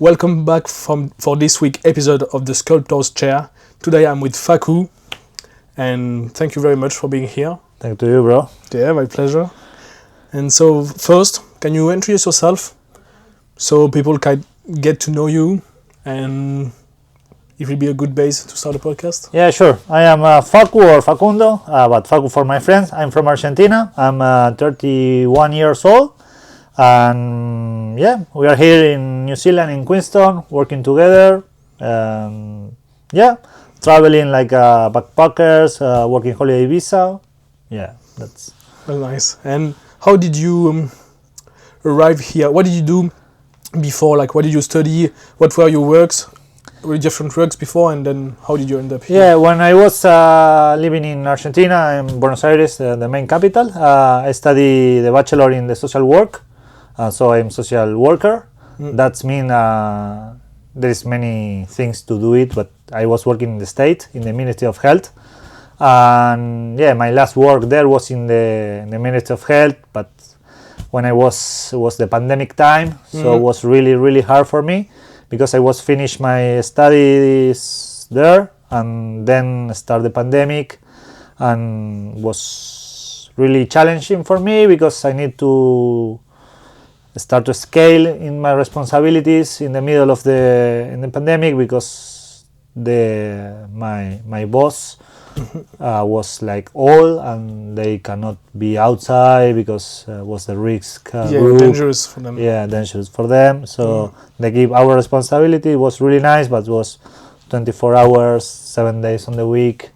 Welcome back for this week episode of the Sculptor's Chair. Today I'm with Facu, and thank you very much for being here. Thank you, bro. Yeah, my pleasure. And so first, can you introduce yourself so people can get to know you, and it will be a good base to start a podcast? Yeah, sure. I am Facu or Facundo, but Facu for my friends. I'm from Argentina. I'm 31 years old. And yeah, we are here in New Zealand, in Queenstown, working together. Traveling like backpackers, working holiday visa. Yeah, that's Well, nice. And how did you arrive here? What did you do before? Like, what did you study? What were your works? Were different works before, and then how did you end up here? Yeah, when I was living in Argentina, in Buenos Aires, the main capital, I studied the bachelor in the social work. So I'm social worker. That's mean there is many things to do it, but I was working in the state in the Ministry of Health, and yeah, my last work there was in the Ministry of Health. But when it was the pandemic time, so it was really hard for me because I was finished my studies there, and then start the pandemic, and was really challenging for me because I need to start to scale in my responsibilities in the middle of the pandemic because my boss was like old and they cannot be outside because was the risk group. Dangerous for them. Yeah, dangerous for them. So they give our responsibility. It was really nice, but it was 24 hours, 7 days on the week,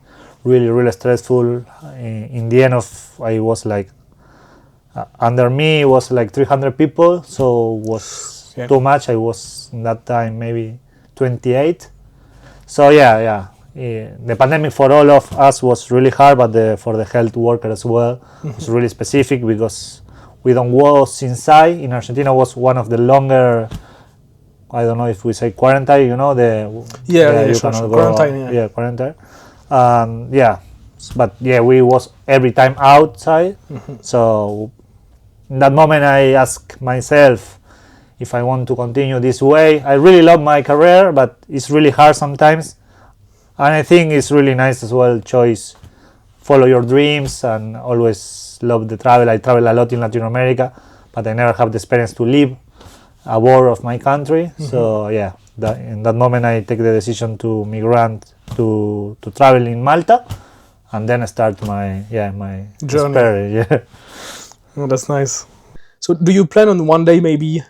really stressful. In the end of I was like under me was like 300 people, so was too much. I was in that time maybe 28. So the pandemic for all of us was really hard, but for the health worker as well was really specific because we don't was inside. In Argentina was one of the longer, I don't know if we say quarantine, you know, quarantine. We was every time outside. So in that moment I asked myself if I want to continue this way. I really love my career, but it's really hard sometimes, and I think it's really nice as well choice follow your dreams, and always love the travel. I travel a lot in Latin America, but I never have the experience to live abroad of my country. So yeah, in that moment I take the decision to migrant to travel in Malta, and then start my journey. Yeah. Oh, that's nice. So do you plan on one day maybe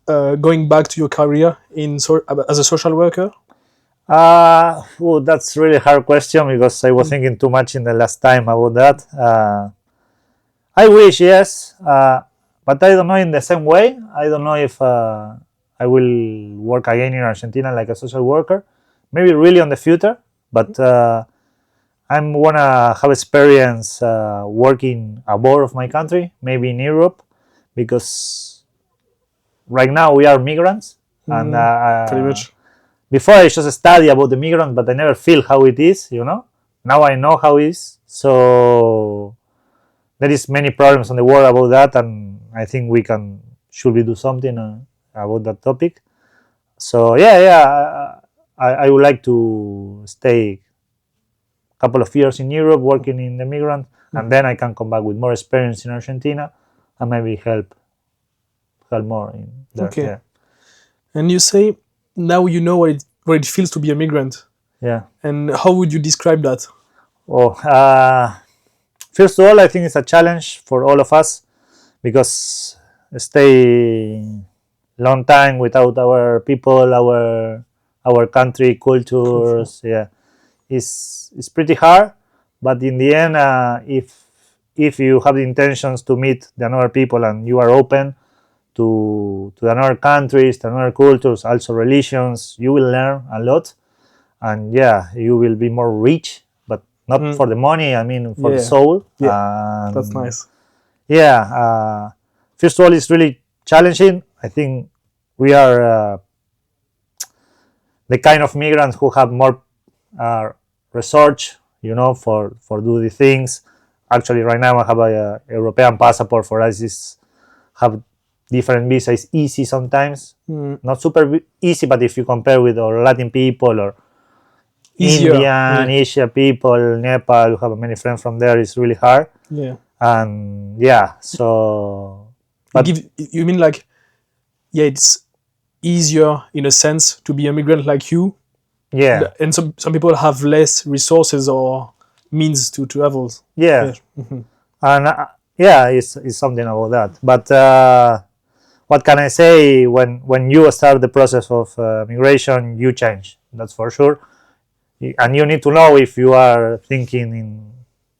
going back to your career as a social worker? That's really hard question because I was thinking too much in the last time about that. I wish, yes, but I don't know in the same way. I don't know if I will work again in Argentina like a social worker. Maybe really on the future, but I'm wanna have experience working abroad of my country, maybe in Europe, because right now we are migrants, and Pretty much. before I just study about the migrants, but I never feel how it is, you know. Now I know how it is, so there is many problems on the world about that, and I think should we do something about that topic. So I would like to stay couple of years in Europe working in the migrant, and then I can come back with more experience in Argentina and maybe help more in there. Okay. Yeah. And you say now you know what it feels to be a migrant. Yeah. And how would you describe that? First of all, I think it's a challenge for all of us because stay long time without our people, our country, cultures. Yeah. It's pretty hard, but in the end, if you have the intentions to meet the other people and you are open to another countries, to another cultures, also religions, you will learn a lot, and you will be more rich, but not for the money. I mean, for the soul. Yeah, that's nice. Yeah, first of all, it's really challenging. I think we are the kind of migrants who have more research, you know, for do the things. Actually, right now I have a European passport. For us, is have different visa is easy sometimes. Mm. Not super easy, but if you compare with our Latin people or Easier. Indian, Asia people, Nepal, we have many friends from there. It's really hard. Yeah. And yeah, so but You mean like, yeah, it's easier in a sense to be a migrant like you, yeah, and some people have less resources or means to travel. yeah, Mhm. and yeah, it's something about that. But what can I say? When you start the process of migration, you change. That's for sure. And you need to know if you are thinking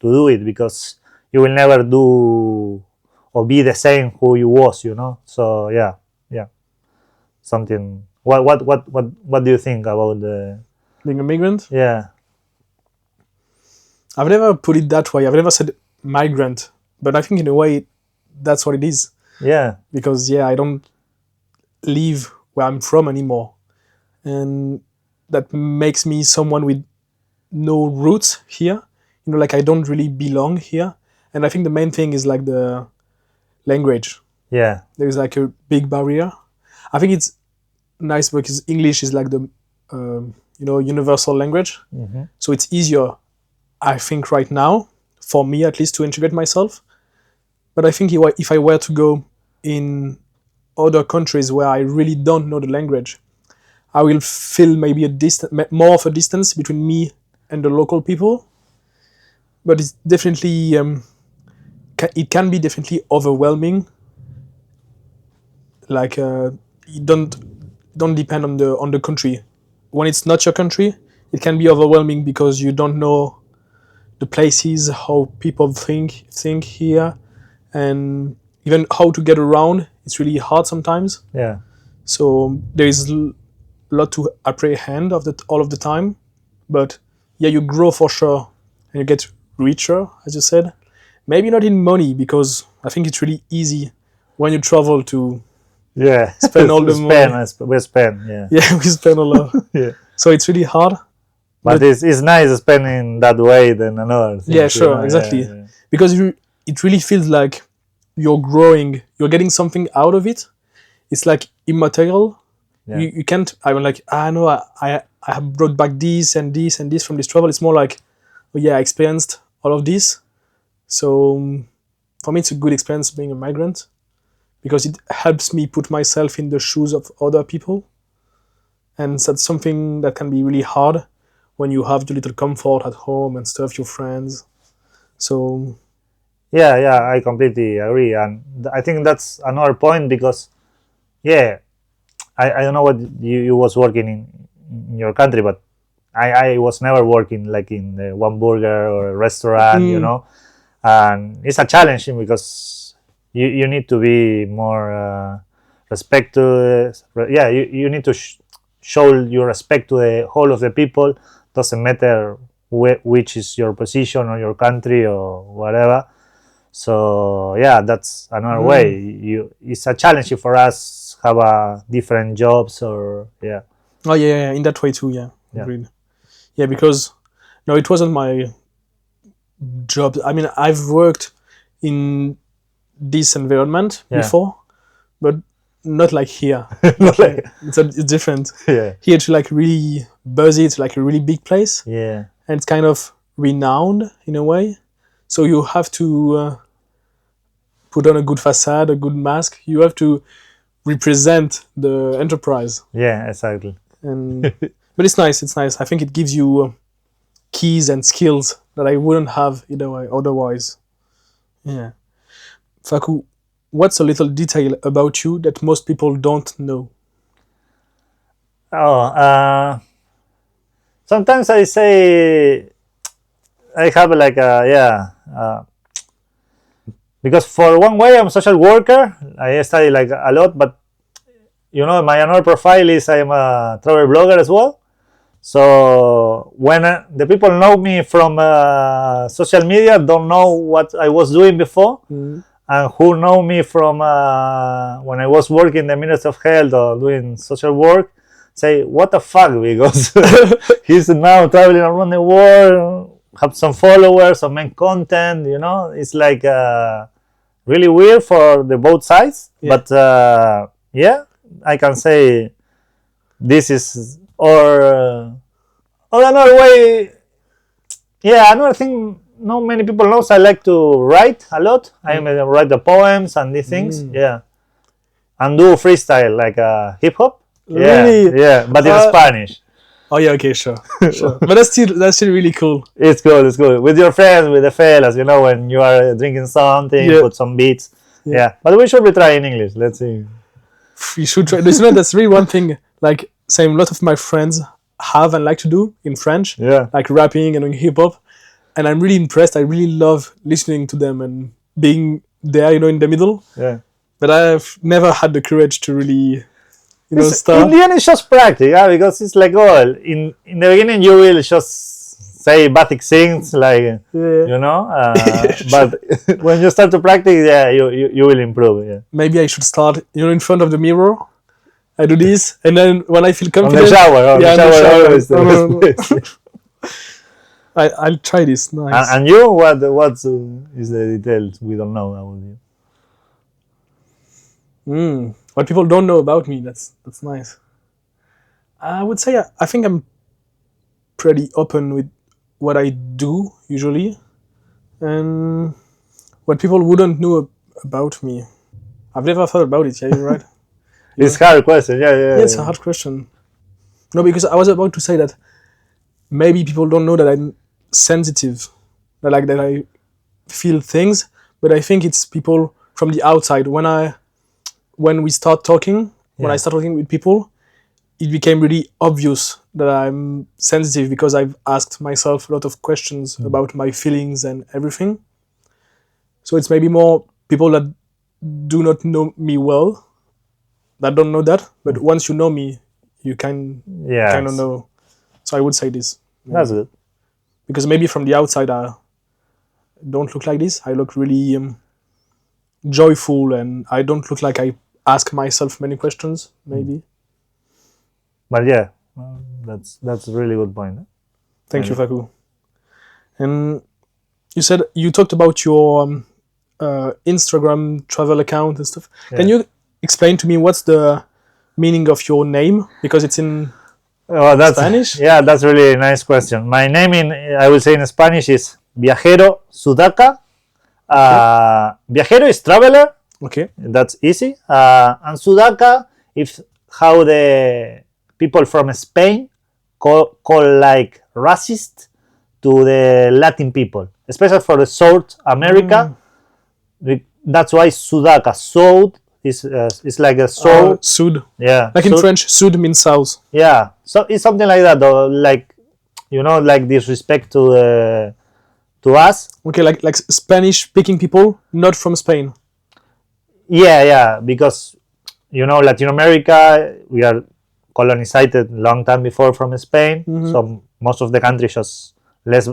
to do it, because you will never do or be the same who you was. So yeah, something. What do you think about the? Being a migrant, Yeah, I've never put it that way. I've never said migrant, but I think in a way that's what it is. yeah, Because yeah, I don't live where I'm from anymore, and that makes me someone with no roots here. Like I don't really belong here. And I think the main thing is like the language. yeah, There is like a big barrier. I think it's nice because English is like the universal language, hmm, so it's easier, I think, right now for me at least to integrate myself. But I think if I were to go in other countries where I really don't know the language, I will feel maybe more of a distance between me and the local people. But it's definitely it can be definitely overwhelming. Like you don't depend on the country. When it's not your country, it can be overwhelming because you don't know the places, how people think here, and even how to get around. It's really hard sometimes. yeah, So there is a lot to apprehend all of the time. But yeah, you grow for sure, and you get richer, as you said. Maybe not in money, because I think it's really easy when you travel to yeah. spend all the money. We spend, yeah, Yeah, we spend a lot. yeah. So it's really hard. But it's nice spending that way than another thing. Yeah, sure, exactly. Yeah, Because it really feels like you're growing, you're getting something out of it. It's like immaterial. yeah, You can't. I'm like, no, I have brought back this and this and this from this travel. It's more like, oh yeah, I experienced all of this. So for me, it's a good experience being a migrant, because it helps me put myself in the shoes of other people, and that's something that can be really hard when you have your little comfort at home and stuff, your friends. So yeah. I completely agree, and I think that's another point because, yeah, I don't know what you was working in your country, but I was never working like in the one burger or a restaurant, and it's a challenge because you need to be more respect to you need to show your respect to the whole of the people. Doesn't matter which is your position or your country or whatever. So yeah, that's another way. It's a challenge for us have different jobs or yeah. oh yeah, in that way too. Yeah, Yeah. agreed. Yeah, because no, it wasn't my job. I mean, I've worked in this environment Yeah. before, but not like here. Not like it's different. Yeah, Here it's like really buzzy. It's like a really big place, yeah, and it's kind of renowned in a way. So you have to put on a good facade, a good mask. You have to represent the enterprise, yeah, exactly. and but it's nice. It's nice. I think it gives you keys and skills that I wouldn't have otherwise. Yeah. Faku, what's a little detail about you that most people don't know? Oh, sometimes I say I have like a because for one way I'm a social worker. I study like a lot, but my another profile is I'm a travel blogger as well. So when the people know me from social media, don't know what I was doing before, and who know me from when I was working in the Ministry of Health or doing social work, say what the fuck, because he's now traveling around the world, have some followers, some main content. It's like really weird for the both sides. Yeah. But yeah, I can say this is or another way. Yeah, another thing not many people knows. I like to write a lot. I write the poems and these things. Yeah, and do freestyle like hip hop. Yeah, Really? yeah, but in Spanish. Oh yeah, okay, sure. But that's still really cool. It's good. It's good with your friends, with the fellas. You know, when you are drinking something, Yeah. put some beats. Yeah, but we should be trying English. Let's see. You should try. That's really one thing. Like same, a lot of my friends have and like to do in French. Yeah. Like rapping and doing hip hop, and I'm really impressed. I really love listening to them and being there, in the middle. Yeah. But I've never had the courage to really, In start. the end, it's just practice, yeah, because it's like, in the beginning, you will just say basic things, like, but when you start to practice, yeah, you will improve, yeah. Maybe I should start, in front of the mirror. I do this, and then when I feel On confident, the shower, in the shower. always the best place. I'll try this. Nice. And you, what is the details we don't know about you? What people don't know about me, that's nice. I would say I think I'm pretty open with what I do usually, and what people wouldn't know about me. I've never thought about it. Yeah, you're right. It's a hard question, yeah. Yeah, it's a hard question. No, because I was about to say that maybe people don't know that I'm sensitive, that I feel things, but I think it's people from the outside. When we start talking, when I start talking with people, it became really obvious that I'm sensitive because I've asked myself a lot of questions about my feelings and everything. So it's maybe more people that do not know me well that don't know that, but once you know me, you kind of know. So I would say this. That's good. Because maybe from the outside I don't look like this. I look really joyful, and I don't look like I ask myself many questions, maybe. But yeah, that's a really good point. Thank you, Facu. And you said you talked about your Instagram travel account and stuff. Yeah. Can you explain to me what's the meaning of your name? Because it's in Spanish? Yeah, that's really a nice question. My name I will say in Spanish is Viajero Sudaca. Viajero is traveler. Okay. That's easy. And Sudaca is how the people from Spain call like racist to the Latin people, especially for the South America. That's why Sudaca, South, is like a South. Sud. Yeah. Like in French, Sud means south. Yeah. So it's something like that, though. Like, like disrespect to us. Okay, like Spanish-speaking people, not from Spain. Yeah, because Latin America, we are colonized long time before from Spain, so most of the countries just less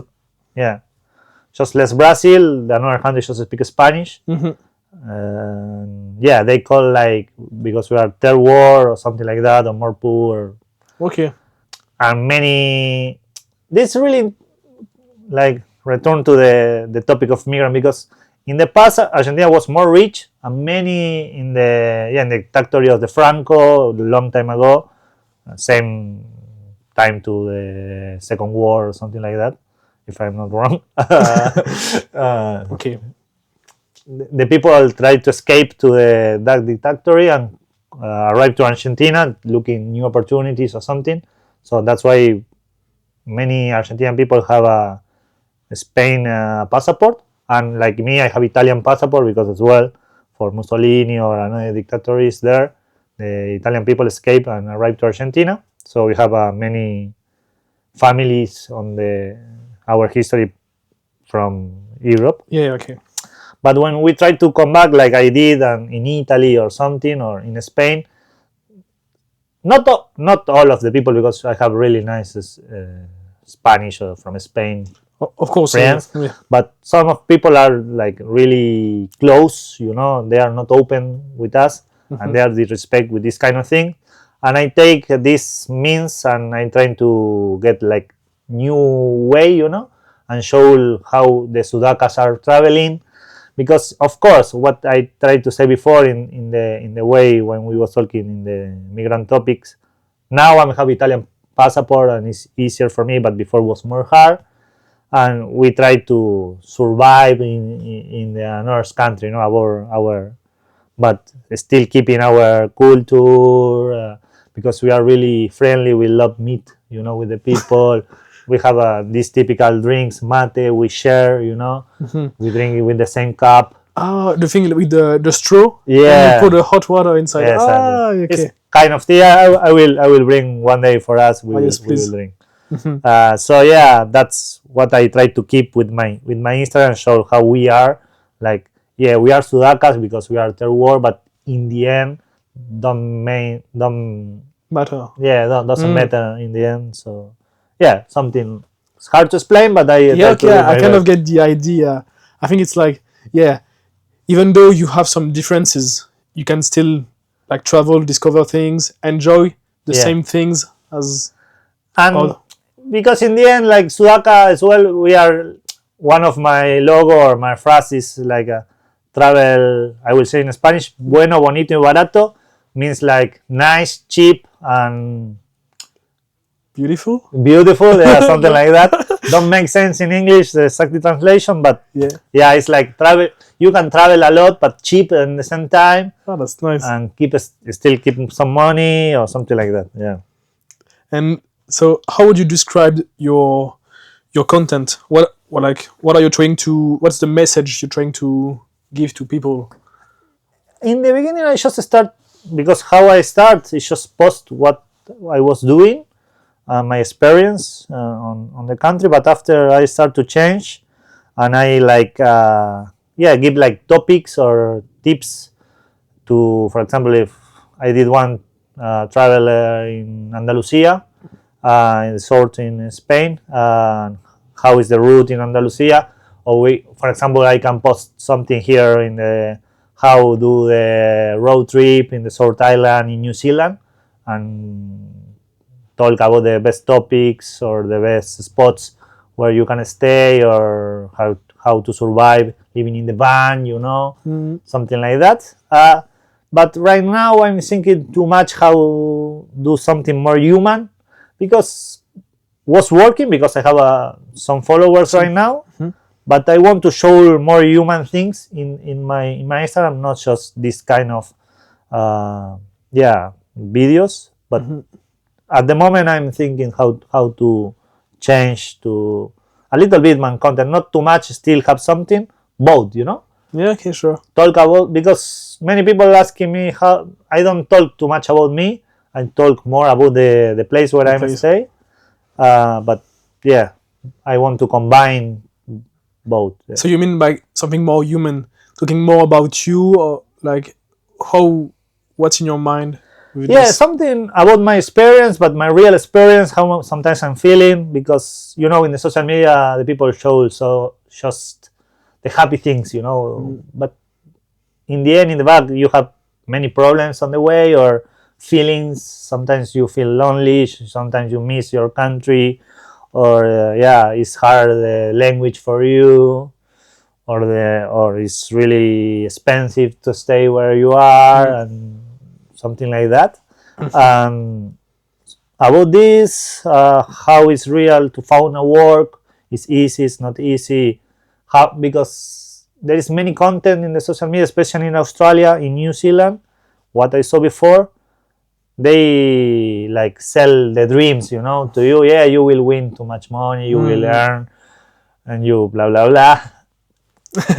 Brazil. The another country just speak Spanish. They call like because we are third world or something like that, or more poor. Okay. And many. This really like return to the topic of migrant, because in the past Argentina was more rich, and many in the dictatorship of the Franco a long time ago, same time to the Second War or something like that, if I'm not wrong. Okay. The people tried to escape to that dictatorship and arrive to Argentina looking new opportunities or something. So that's why many Argentinian people have a Spain passport, and like me, I have Italian passport because as well for Mussolini or another dictator there, the Italian people escape and arrive to Argentina. So we have many families on our history from Europe. Yeah. Okay. But when we try to come back, like I did in Italy or something, or in Spain, not all of the people, because I have really nice Spanish from Spain. Of course, friends, yeah. But some of people are like really close, they are not open with us, and they are disrespect with this kind of thing. And I take this means, and I'm trying to get like new way, and show how the Sudacas are traveling, because of course what I tried to say before in the way when we was talking in the migrant topics, now I have Italian passport and it's easier for me, but before was more hard, and we try to survive in the another country, our but still keeping our culture, because we are really friendly. We love meat, with the people. We have these typical drinks, mate. We share, We drink it with the same cup. Ah, the thing with the straw. Yeah. And you put the hot water inside. Yes, Ah, okay. it's kind of I will bring one day for us. Yes, We will please. drink. So yeah, that's what I try to keep with my Instagram, show how we are. Like, yeah, we are Sudakas because we are third world, but in the end, don't Matter. doesn't matter in the end. So yeah, something it's hard to explain, but I Yeah, try to okay, do my I kind of best. get the idea. I think it's like, yeah, even though you have some differences, you can still like travel, discover things, enjoy the Yeah. same things as And all. because in the end, like Sudaka as well, we are one of my logo or my phrase is like a travel. I will say in Spanish, bueno, bonito y barato means like nice, cheap, and Beautiful. beautiful. Yeah, something like that. Don't make sense in English, the exact translation, but Yeah. it's like travel. You can travel a lot, but cheap at the same time, Oh, that's nice. and still keep some money or something like that. Yeah. And so, how would you describe your content? What are you trying to? What's the message you're trying to give to people? In the beginning, I just start because how I start is just post what I was doing, my experience on the country. But after I start to change, and I like give like topics or tips to, for example, if I did one travel in Andalusia, in the sort in Spain, how is the route in Andalusia, or for example, I can post something here in the how do the road trip in the South Island in New Zealand, and talk about the best topics or the best spots where you can stay or how to survive living in the van, something like that. But right now I'm thinking too much how do something more human, because was working because I have some followers right now, but I want to show more human things in my Instagram, not just this kind of videos. But at the moment I'm thinking how to change to a little bit my content, not too much, still have something, both, Yeah, okay, sure. talk about, because many people asking me how I don't talk too much about me. I talk more about the place where I'm stay. But yeah, I want to combine both. Yeah. So you mean by something more human, talking more about you, or like what's in your mind? With this? Something about my experience, but my real experience, how sometimes I'm feeling, because in the social media the people show so just the happy things, but in the end, in the back, you have many problems on the way or feelings. Sometimes you feel lonely, sometimes you miss your country, or it's hard the language for you, or it's really expensive to stay where you are, and something like that. About this, how it's real to find a work, it's easy, it's not easy, because there is many content in the social media, especially in Australia, in New Zealand. What I saw before, they like sell the dreams, to you. Yeah, you will win too much money, you will earn, and you blah blah blah.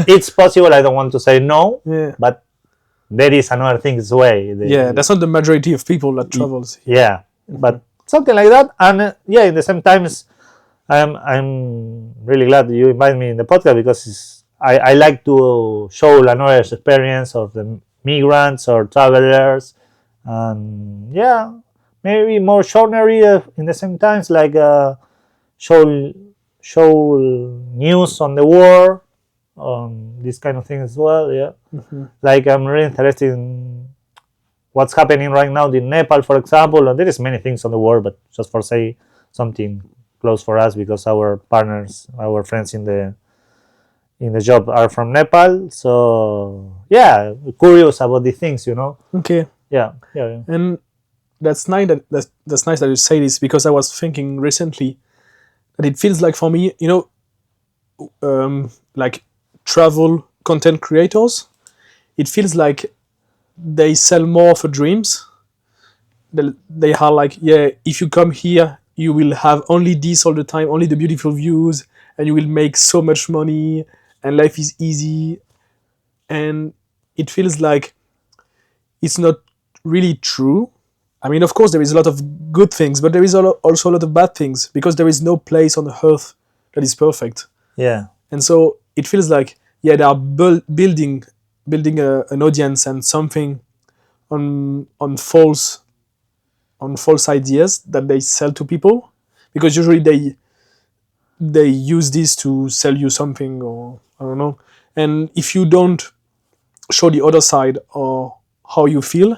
It's possible. I don't want to say no, but there is another thing's way. That's not the majority of people that travels. Yeah, but something like that. And in the same times, I'm really glad you invite me in the podcast, because I like to show another experience of the migrants or travelers, and maybe more journey in the same times, like show news on the world, this kind of thing as well. Like I'm really interested in what's happening right now in Nepal, for example, and there is many things on the world, but just for say something close for us, because our partners, our friends in in the job are from Nepal. So yeah, curious about these things, you know. Okay. Yeah, yeah, yeah. And that's nice that's nice that you say this, because I was thinking recently that it feels like for me, like travel content creators, it feels like they sell more for dreams. They are like, yeah, if you come here, you will have only this all the time, only the beautiful views, and you will make so much money, and life is easy. And it feels like it's not really true. I mean, of course, there is a lot of good things, but there is also a lot of bad things, because there is no place on earth that is perfect. Yeah. And so it feels like, yeah, they are building an audience and something on false ideas that they sell to people, because usually they use this to sell you something, or I don't know. And if you don't show the other side or how you feel,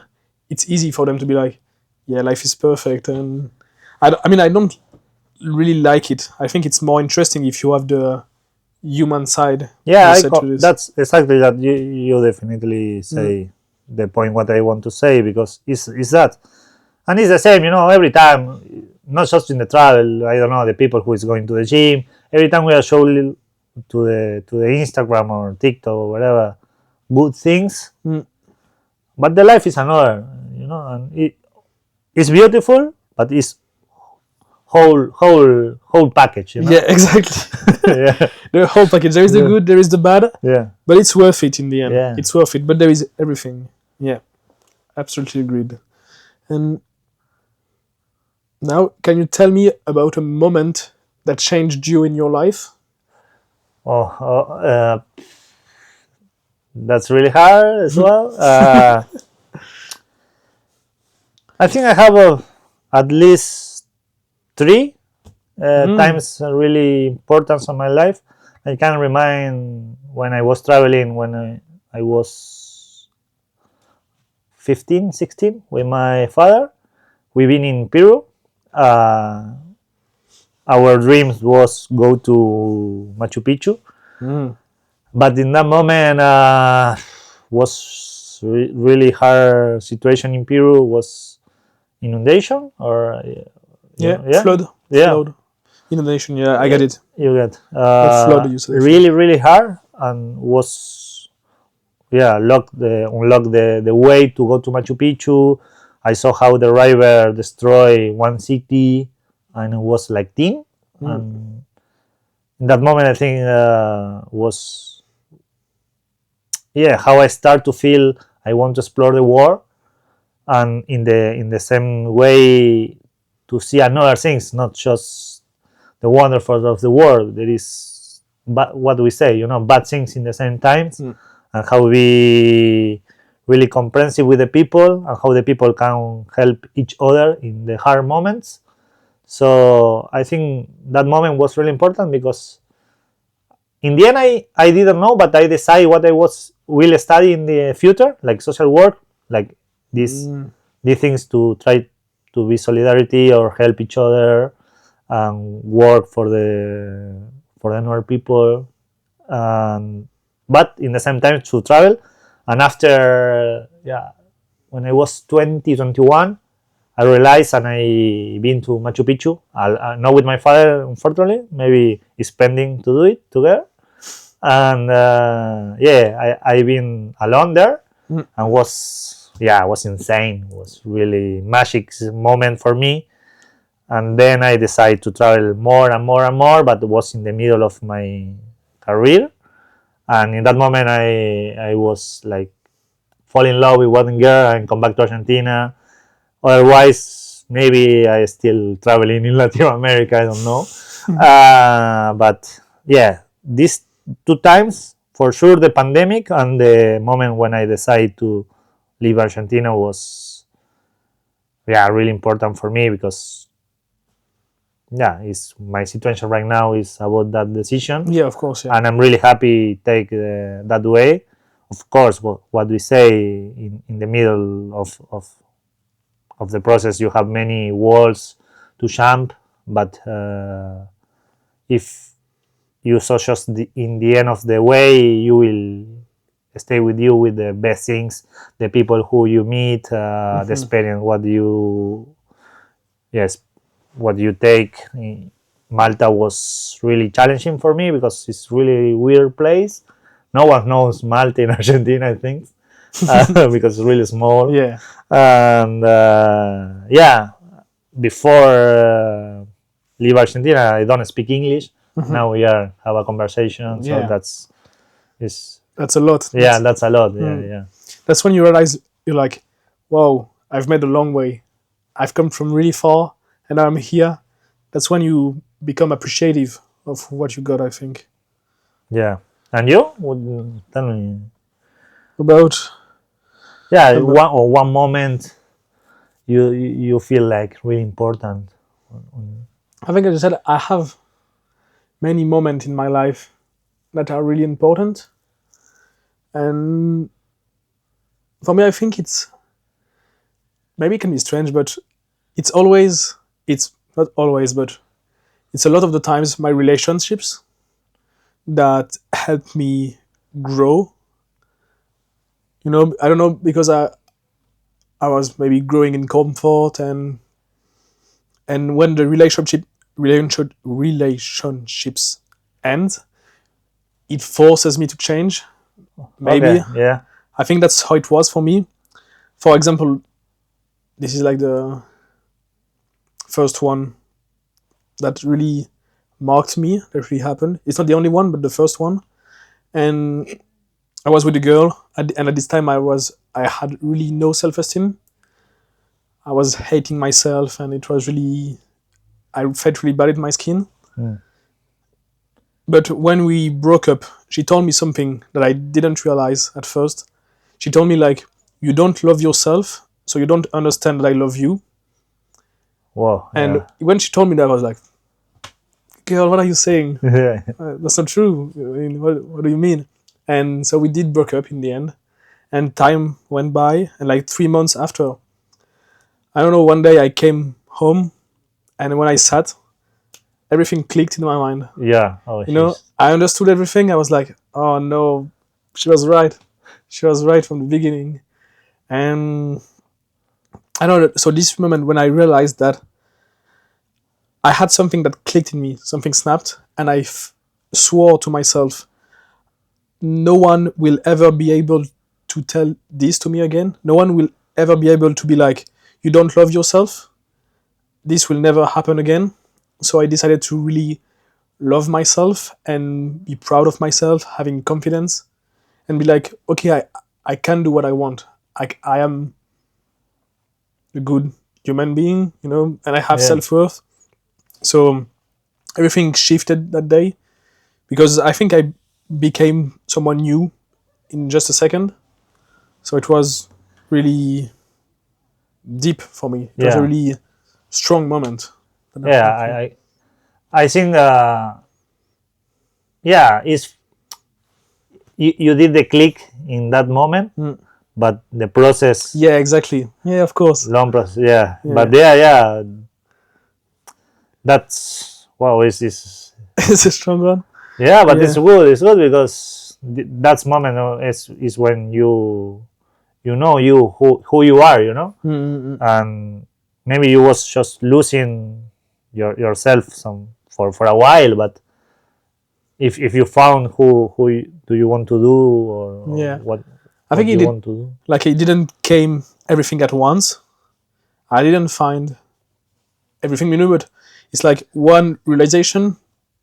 it's easy for them to be like, yeah, life is perfect. And I mean, I don't really like it. I think it's more interesting if you have the human side, Yeah, you said to this. that's exactly that. You definitely say the point what I want to say, because it's that, and it's the same, you know. Every time, not just in the travel. I don't know, the people who is going to the gym. Every time we are showing to the Instagram or TikTok or whatever good things, Mm. but the life is another, you know, and it's beautiful, but it's whole package, you know. Yeah, exactly. Yeah, The whole package. There is the yeah, good, there is the bad, yeah, but it's worth it in the end. yeah. It's worth it, but there is everything. Yeah, absolutely agreed. And now, can you tell me about a moment that changed you in your life? Oh, that's really hard as well. I think I have at least three Mm. times really important on my life. I can remind when I was traveling when I was 15, 16 with my father. We've been in Peru. Uh, our dreams was go to Machu Picchu, Mm. but in that moment was really hard situation in Peru, was inundation or Yeah, yeah, yeah, flood, inundation. Yeah, I get it. you get Not flood, you said flood. really hard, and was, yeah, unlock the way to go to Machu Picchu. I saw how the river destroy one city, and it was like thin. Mm. And in that moment, I think was, yeah, how I start to feel I want to explore the world, and in the same way to see another things, not just the wonderful of the world. There is, but what do we say, you know, bad things in the same times, Mm. and how we really comprehensive with the people, and how the people can help each other in the hard moments. So I think that moment was really important, because in the end I didn't know, but I decided what I was will study in the future, like social work, like these Mm. these things to try to be solidarity or help each other and work for the other people, but in the same time to travel. And after, yeah, when I was 20, 21, I realized, and I been to Machu Picchu. Not with my father, unfortunately. Maybe he's pending to do it together. And yeah, I been alone there, Mm. and was insane. It was really magic moment for me. And then I decided to travel more and more and more, but it was in the middle of my career. And in that moment, I was like fall in love with one girl and come back to Argentina. Otherwise, maybe I still traveling in Latin America. I don't know. But yeah, these two times for sure, the pandemic and the moment when I decided to leave Argentina was, yeah, really important for me, because yeah, it's my situation right now is about that decision, Yeah, of course. Yeah. and I'm really happy take that way. Of course, what we say in the middle of the process, you have many walls to jump, but if you saw just in the end of the way you will stay with you with the best things, the people who you meet, the experience, what you take. Malta was really challenging for me because it's really weird place. No one knows Malta in Argentina, I think, because it's really small. Yeah. And before leave Argentina, I don't speak English. Now we have a conversation, so Yeah. That's a lot. that's a lot. Yeah. That's when you realize you're like, wow, I've made a long way. I've come from really far, and now I'm here. That's when you become appreciative of what you got, I think. Yeah. And you would tell me? About One moment you feel like really important. I think, as I said, I have many moments in my life that are really important. And for me, I think maybe it can be strange, but it's not always, but it's a lot of the times my relationships that help me grow. I don't know, because I was maybe growing in comfort, and when the relationships end, it forces me to change. Maybe. Okay. Yeah. I think that's how it was for me. For example, this is like the first one that really marked me, that really happened. It's not the only one, but the first one. And I was with a girl, and at this time I had really no self-esteem. I was hating myself, and I felt really bad in my skin. But when we broke up, she told me something that I didn't realize at first. She told me, like, you don't love yourself, so you don't understand that I love you. Wow. And when she told me that, I was like, girl, what are you saying? Yeah. That's not true. I mean, what do you mean? And so we did break up in the end. And time went by, and like 3 months after, I don't know, one day I came home, and when I sat, everything clicked in my mind. Yeah. Oh, I understood everything. I was like, oh no, she was right. She was right from the beginning. And I don't know. So this moment when I realized that I had something that clicked in me, something snapped, and I swore to myself, no one will ever be able to tell this to me again. No one will ever be able to be like, you don't love yourself. This will never happen again. So I decided to really love myself and be proud of myself, having confidence, and be like, okay, I can do what I want. I am a good human being, and I have self-worth. So everything shifted that day, because I think I became someone new in just a second. So it was really deep for me. It was a really strong moment. I think it's you did the click in that moment, but the process. Yeah, exactly. Yeah, of course. Long process. Yeah. Yeah. But that's wow. It's It's a strong one. Yeah, but it's good. It's good because that moment is when you know who you are. And maybe you was just losing yourself for a while, but if you found who do you want to do, or what I think you want to do. Like, it didn't came everything at once. I didn't find everything, but it's like one realization,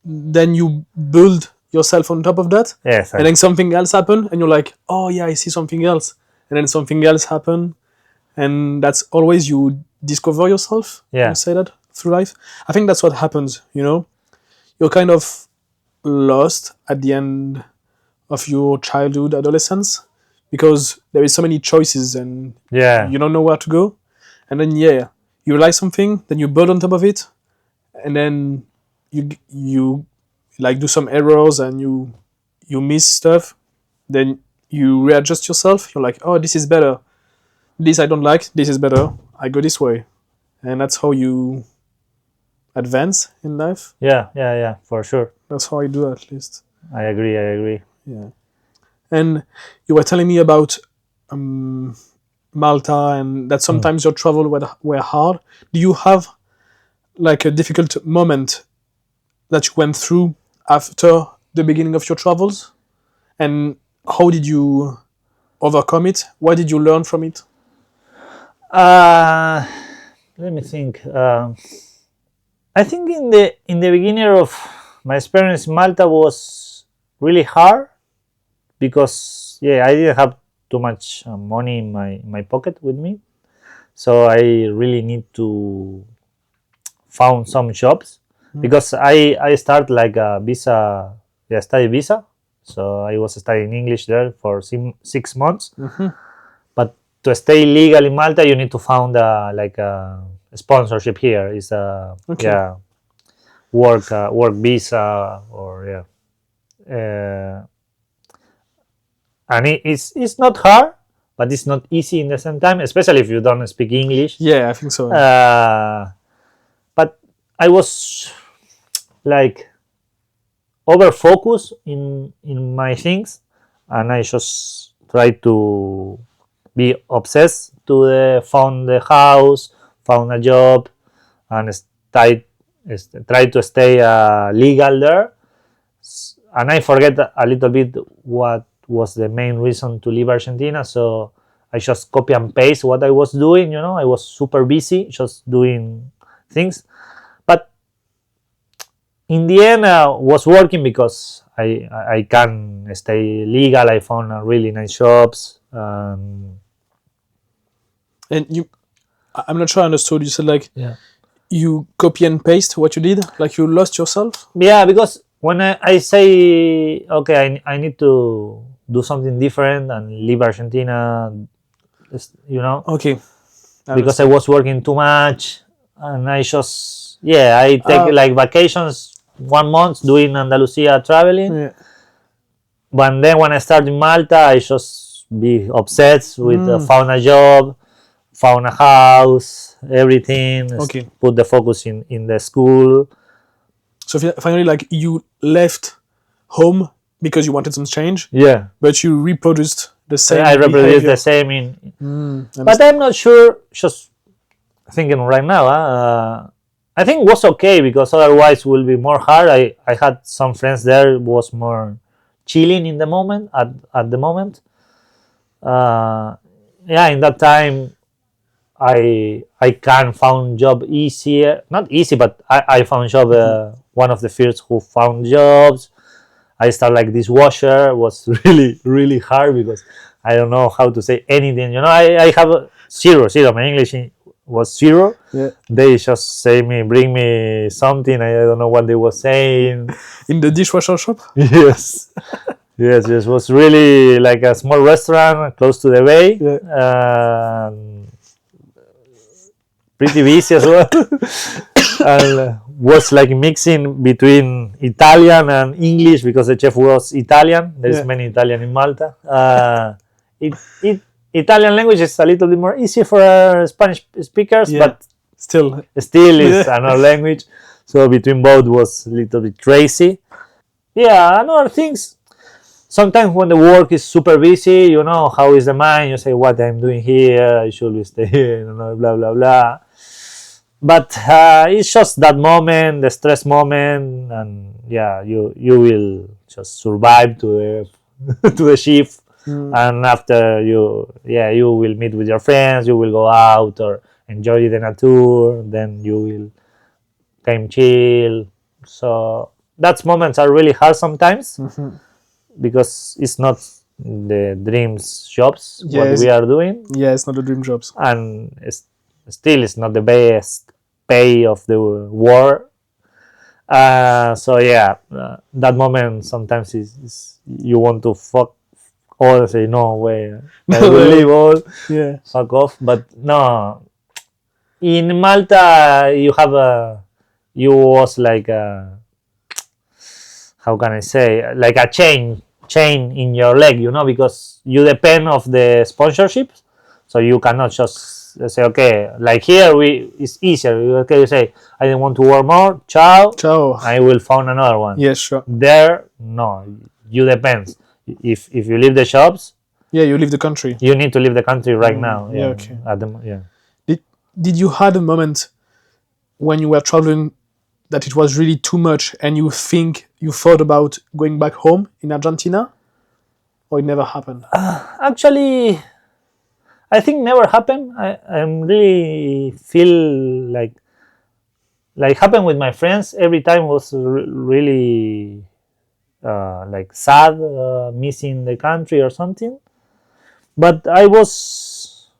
then you build yourself on top of that. Yes. And then something else happened, and you're like, oh yeah, I see something else. And then something else happened. And that's always you discover yourself. Yeah. You say that through life. I think that's what happens, You're kind of lost at the end of your childhood, adolescence, because there is so many choices and you don't know where to go. And then you realize something, then you build on top of it, and then you like do some errors, and you miss stuff. Then you readjust yourself. You're like, oh, this is better. This I don't like. This is better. I go this way, and that's how you advance in life. Yeah, for sure. That's how I do, at least. I agree. Yeah. And you were telling me about Malta, and that sometimes your travel were hard. Do you have like a difficult moment that you went through after the beginning of your travels? And how did you overcome it? What did you learn from it? Uh, Let me think. I think in the beginning of my experience in Malta was really hard because I didn't have too much money in my pocket with me, so I really need to found some jobs because I start like a visa, study visa. So I was studying English there for 6 months. But to stay legal in Malta, you need to found like a sponsorship here. Is a work visa or and it's not hard, but it's not easy in the same time, especially if you don't speak English. Yeah, I think so. But I was like over focused in my things, and I just try to be obsessed to found the house, found a job, and try to stay legal there. And I forget a little bit what was the main reason to leave Argentina. So I just copy and paste what I was doing. I was super busy just doing things, but in the end, was working because I can stay legal. I found really nice shops. And I'm not sure I understood. You said like you copy and paste what you did, like you lost yourself. Yeah, because when I say okay, I need to do something different and leave Argentina, Okay. because I was working too much, and I just I take like vacations 1 month doing Andalusia traveling. Yeah. But then when I started in Malta, I just be obsessed with found a job, found a house, everything. Okay. Put the focus in the school. So finally, like you left home because you wanted some change. Yeah. But you reproduced the same. I reproduced behavior. the same in. But I'm not sure. Just thinking right now. I think it was okay because otherwise it will be more hard. I had some friends there was more chilling in the moment at the moment. In that time I can found job easier, not easy, but I found job one of the first who found jobs. I start like dishwasher was really hard because I don't know how to say anything. I have zero. My English was zero. Yeah. They just say bring me something. I don't know what they were saying. In the dishwasher shop? Yes. Yes, it was really like a small restaurant close to the bay. Yeah. Pretty busy as well. And was like mixing between Italian and English because the chef was Italian. There's many Italian in Malta. Italian language is a little bit more easy for Spanish speakers, but still is another language. So between both was a little bit crazy. Yeah, and other things. Sometimes when the work is super busy, how is the mind? You say, what I'm doing here? I should be staying, blah, blah, blah. But it's just that moment, the stress moment, and you will just survive to the to the shift. And after you will meet with your friends, you will go out or enjoy the nature, then you will come chill. So that moments are really hard sometimes because it's not the dreams jobs what we are doing. Yeah, it's not the dream jobs, and it's not the best pay of the war. That moment sometimes is you want to fuck all, say no way, I will leave all, fuck off. But no, in Malta you was like how can I say, like a chain in your leg, because you depend of the sponsorships, so you cannot just say, okay, like here it's easier. Okay, you say, I don't want to work more. Ciao. Ciao. I will find another one. Yeah, sure. There, no, you depends. If you leave the shops, Yeah, you leave the country. you need to leave the country right now. Yeah, okay. Yeah. Did you had a moment when you were traveling that it was really too much and you thought about going back home in Argentina, or it never happened? Actually, I think never happened. I'm really feel like happened with my friends. Every time was really like sad, missing the country or something. But I was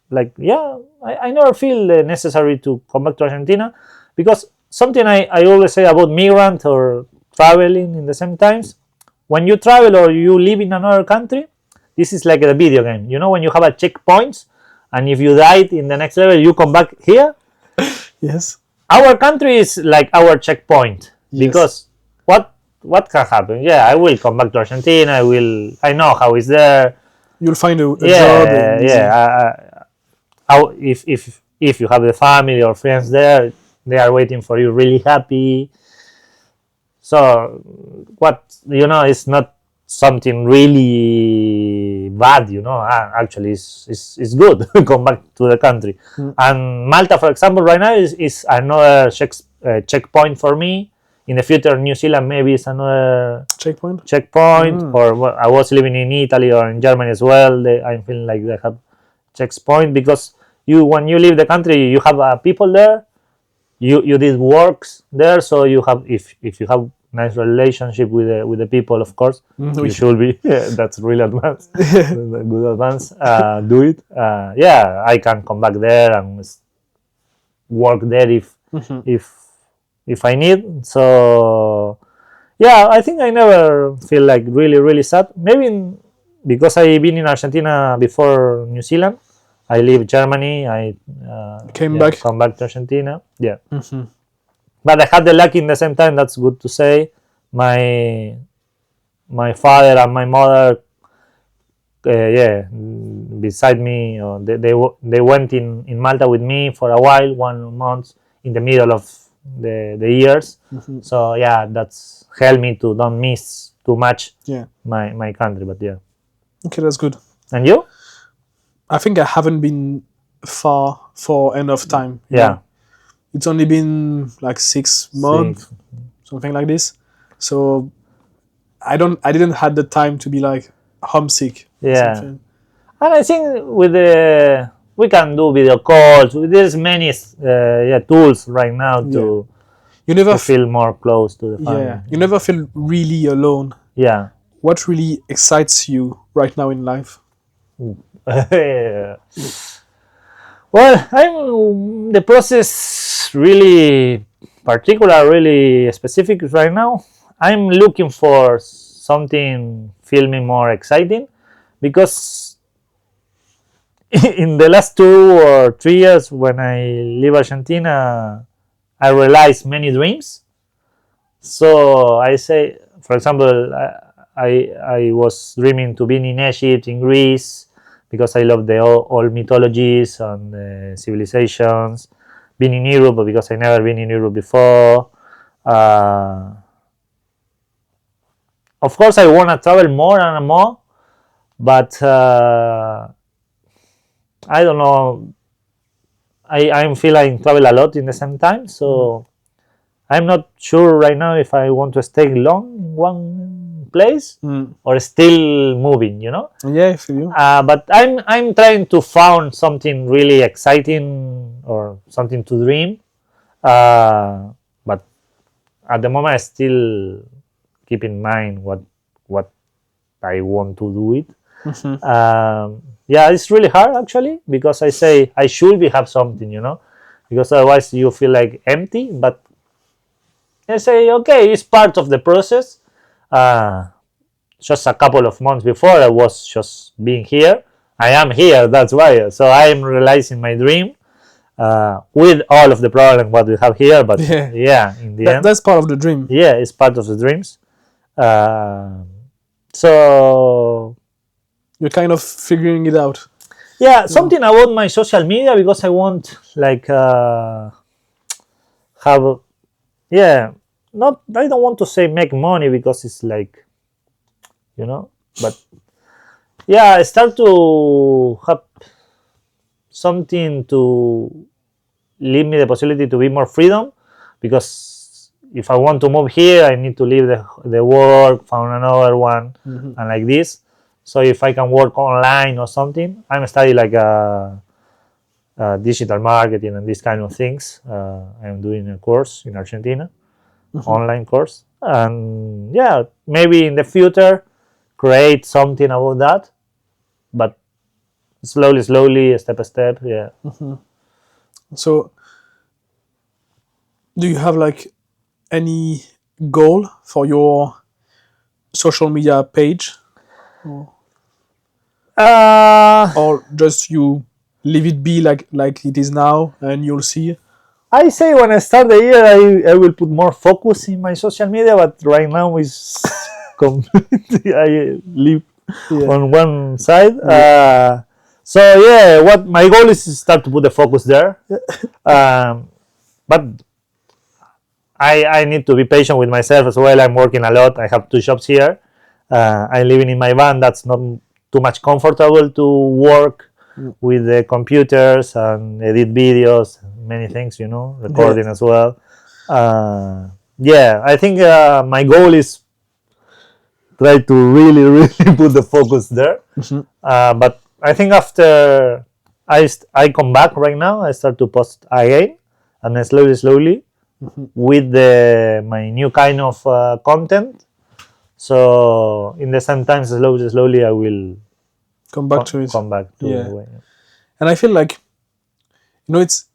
like, yeah, I never feel necessary to come back to Argentina, because something I always say about migrant or traveling in the same times, when you travel or you live in another country, this is like a video game. You know, when you have a checkpoints, and if you died in the next level, you come back here. Yes. Our country is like our checkpoint, Yes. because what can happen? Yeah, I will come back to Argentina. I know how it's there. You'll find a job. If you have the family or friends there, they are waiting for you, really happy. So it's not something really bad. Actually, it's good. Come back to the country. And Malta, for example, right now is another checkpoint for me. In the future, New Zealand maybe is another checkpoint. Or I was living in Italy or in Germany as well. I'm feeling like they have checkpoint, because when you leave the country, you have people there. You did works there, so you have if you have nice relationship with the people, of course, you should be. Yeah, that's really advanced. Good advance. Do it. I can come back there and work there if I need. So yeah, I think I never feel like really, really sad. Maybe because I've been in Argentina before New Zealand. I leave Germany. I come back to Argentina. Yeah. But I had the luck in the same time. That's good to say. My father and my mother, beside me. They went in Malta with me for a while, 1 month in the middle of the years. So yeah, that's helped me to don't miss too much. Yeah. My country, but yeah. Okay, that's good. And you? I think I haven't been far for enough time. Yeah. It's only been like 6 months, something like this. So I didn't have the time to be like homesick. Yeah. And I think we can do video calls. There's many tools right now to feel more close to the family. Yeah. You never feel really alone. Yeah. What really excites you right now in life? Well, the process really particular, really specific right now. I'm looking for something filming more exciting, because in the last 2 or 3 years when I leave Argentina, I realized many dreams. So I say, for example, I was dreaming to be in Egypt, in Greece, because I love the old mythologies and civilizations. Been in Europe because I never been in Europe before. Of course, I want to travel more and more, but I don't know. I'm feeling travel a lot in the same time, so I'm not sure right now if I want to stay long in one place or still moving. Yeah, I feel you. But I'm trying to find something really exciting or something to dream. But at the moment, I still keep in mind what I want to do it. Yeah, it's really hard actually, because I say I should have something, because otherwise you feel like empty. But I say, okay, it's part of the process. Just a couple of months before, I was just being here. I am here, that's why. So I am realizing my dream with all of the problems what we have here. But yeah in the end, that's part of the dream. Yeah, it's part of the dreams. So you're kind of figuring it out. Yeah, something about my social media, because I want like have, yeah, not, I don't want to say make money, because it's like, but yeah, I start to have something to leave me the possibility to be more freedom, because if I want to move here, I need to leave the work, found another one, and like this. So if I can work online or something, I'm studying like digital marketing and these kind of things. I'm doing a course in Argentina, online course, and yeah, maybe in the future create something about that, but slowly, step by step. Yeah. So, do you have like any goal for your social media page, or just you leave it be like it is now, and you'll see? I say when I start the year, I will put more focus in my social media, but right now is completely, I live Yeah. on one side. So yeah, what my goal is to start to put the focus there. But I need to be patient with myself as well. I'm working a lot. I have 2 jobs here. I'm living in my van. That's not too much comfortable to work with the computers and edit videos, many things, recording as well. Yeah, I think my goal is try to really put the focus there. But I think after I come back right now, I start to post again, and then slowly with my new kind of content. So in the same time, slowly I will Come back to it. come back to Yeah. the way. And I feel like, it's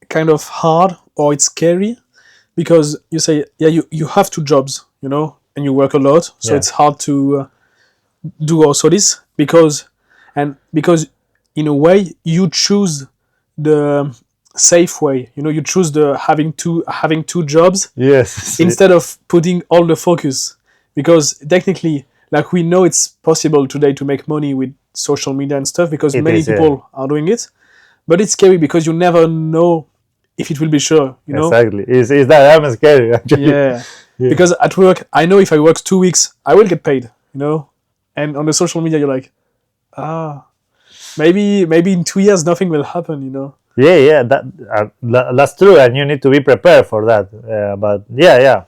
kind of hard, or it's scary, because you say, yeah, you have 2 jobs, and you work a lot, so Yeah. it's hard to do also this, because in a way you choose the safe way. You choose the having two jobs Yes. instead of putting all the focus, because technically, like, we know it's possible today to make money with social media and stuff, because It many is, yeah. people are doing it, but it's scary because you never know if it will be sure. Exactly. Is that I'm scary actually? Yeah. Because at work, I know if I work 2 weeks, I will get paid. And on the social media, you're like, maybe in 2 years nothing will happen. Yeah. That's true, and you need to be prepared for that. But yeah.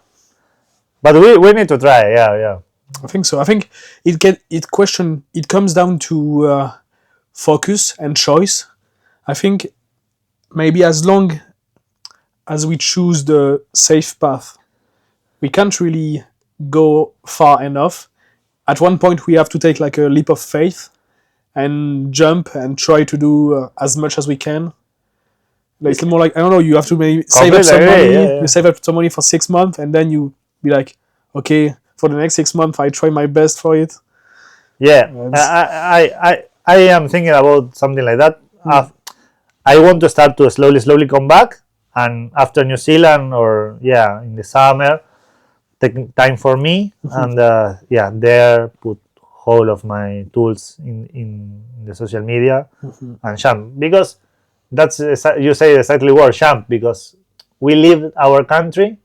But we need to try. Yeah. I think so. I think it comes down to focus and choice. I think maybe as long as we choose the safe path, we can't really go far enough. At one point, we have to take like a leap of faith and jump and try to do as much as we can. Like, it's more like, I don't know, you have to maybe save up some money. Yeah. You save up some money for 6 months, and then you be like, okay, for the next 6 months, I try my best for it. Yeah, I am thinking about something like that. I want to start to slowly come back, and after New Zealand, or in the summer, take time for me, and there put whole of my tools in the social media and jump, because that's you say exactly what jump, because we live our country,